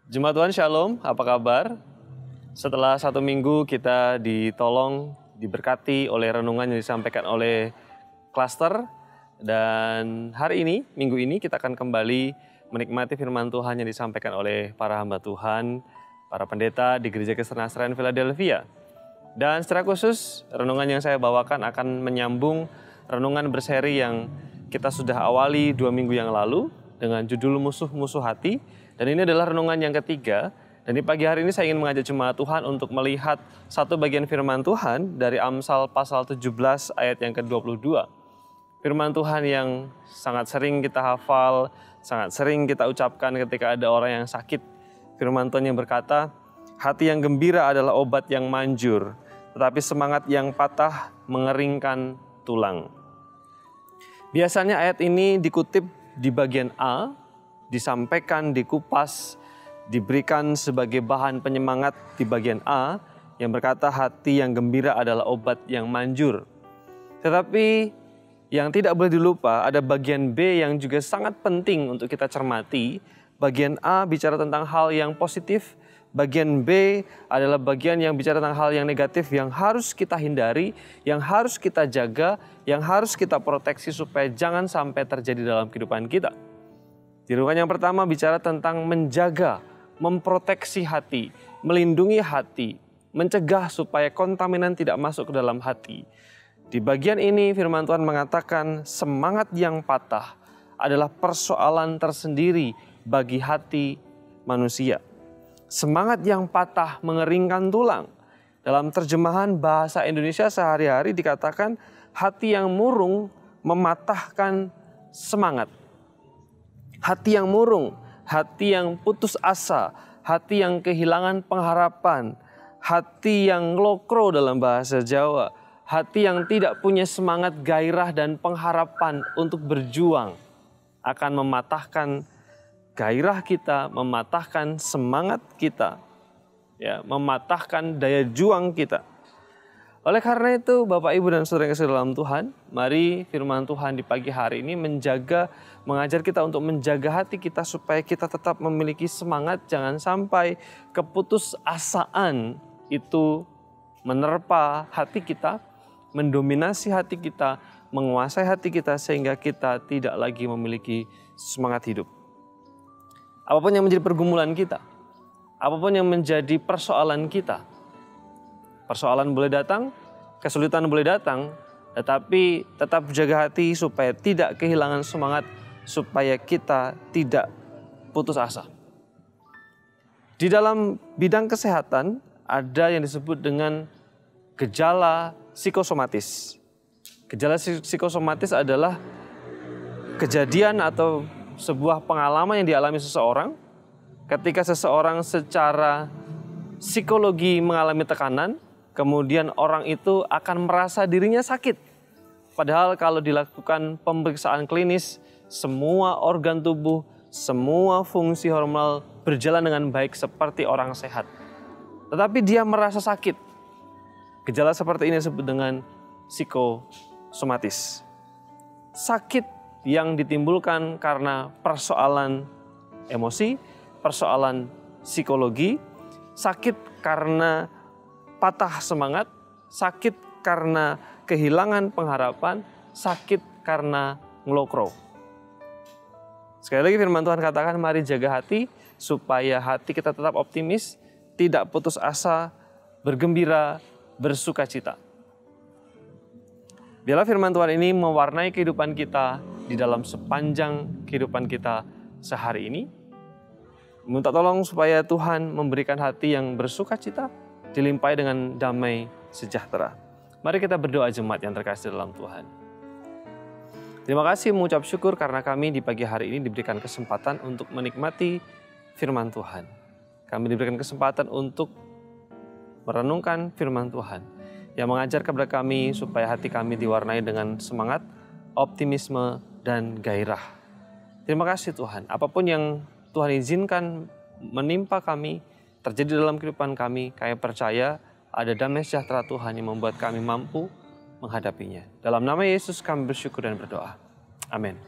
Jemaat Tuhan Shalom, apa kabar? Setelah 1 minggu kita ditolong, diberkati oleh renungan yang disampaikan oleh klaster. Dan hari ini, minggu ini kita akan kembali menikmati firman Tuhan yang disampaikan oleh para hamba Tuhan, para pendeta di Gereja Kristen Nasrani Philadelphia. Dan secara khusus, renungan yang saya bawakan akan menyambung renungan berseri yang kita sudah awali 2 minggu yang lalu dengan judul Musuh-Musuh Hati. Dan ini adalah renungan yang ketiga. Dan di pagi hari ini saya ingin mengajak jemaat Tuhan untuk melihat satu bagian firman Tuhan dari Amsal pasal 17 ayat yang ke-22. Firman Tuhan yang sangat sering kita hafal, sangat sering kita ucapkan ketika ada orang yang sakit. Firman Tuhan yang berkata, hati yang gembira adalah obat yang manjur, tetapi semangat yang patah mengeringkan tulang. Biasanya ayat ini dikutip di bagian A, disampaikan, dikupas, diberikan sebagai bahan penyemangat di bagian A yang berkata hati yang gembira adalah obat yang manjur. Tetapi yang tidak boleh dilupa ada bagian B yang juga sangat penting untuk kita cermati. Bagian A bicara tentang hal yang positif, bagian B adalah bagian yang bicara tentang hal yang negatif yang harus kita hindari, yang harus kita jaga, yang harus kita proteksi supaya jangan sampai terjadi dalam kehidupan kita. Di renungan yang pertama bicara tentang menjaga, memproteksi hati, melindungi hati, mencegah supaya kontaminan tidak masuk ke dalam hati. Di bagian ini firman Tuhan mengatakan semangat yang patah adalah persoalan tersendiri bagi hati manusia. Semangat yang patah mengeringkan tulang. Dalam terjemahan bahasa Indonesia sehari-hari dikatakan hati yang murung mematahkan semangat. Hati yang murung, hati yang putus asa, hati yang kehilangan pengharapan, hati yang lokro dalam bahasa Jawa, hati yang tidak punya semangat gairah dan pengharapan untuk berjuang akan mematahkan gairah kita, mematahkan semangat kita, ya, mematahkan daya juang kita. Oleh karena itu, Bapak, Ibu, dan Saudara yang kasih dalam Tuhan, mari firman Tuhan di pagi hari ini mengajar kita untuk menjaga hati kita supaya kita tetap memiliki semangat, jangan sampai keputusasaan itu menerpa hati kita, mendominasi hati kita, menguasai hati kita sehingga kita tidak lagi memiliki semangat hidup. Apapun yang menjadi pergumulan kita, apapun yang menjadi persoalan kita, persoalan boleh datang, kesulitan boleh datang, tetapi tetap jaga hati supaya tidak kehilangan semangat, supaya kita tidak putus asa. Di dalam bidang kesehatan ada yang disebut dengan gejala psikosomatis. Gejala psikosomatis adalah kejadian atau sebuah pengalaman yang dialami seseorang ketika seseorang secara psikologi mengalami tekanan, kemudian orang itu akan merasa dirinya sakit. Padahal kalau dilakukan pemeriksaan klinis, semua organ tubuh, semua fungsi hormonal berjalan dengan baik seperti orang sehat. Tetapi dia merasa sakit. Gejala seperti ini disebut dengan psikosomatis. Sakit yang ditimbulkan karena persoalan emosi, persoalan psikologi, sakit karena patah semangat, sakit karena kehilangan pengharapan, sakit karena ngelokro. Sekali lagi firman Tuhan katakan mari jaga hati supaya hati kita tetap optimis, tidak putus asa, bergembira, bersukacita. Biarlah firman Tuhan ini mewarnai kehidupan kita di dalam sepanjang kehidupan kita sehari ini. Minta tolong supaya Tuhan memberikan hati yang bersukacita, dilimpahi dengan damai sejahtera. Mari kita berdoa jemaat yang terkasih dalam Tuhan. Terima kasih mengucap syukur karena kami di pagi hari ini diberikan kesempatan untuk menikmati firman Tuhan. Kami diberikan kesempatan untuk merenungkan firman Tuhan yang mengajar kepada kami supaya hati kami diwarnai dengan semangat, optimisme, dan gairah. Terima kasih Tuhan. Apapun yang Tuhan izinkan menimpa kami, terjadi dalam kehidupan kami percaya ada damai sejahtera Tuhan yang membuat kami mampu menghadapinya. Dalam nama Yesus kami bersyukur dan berdoa. Amin.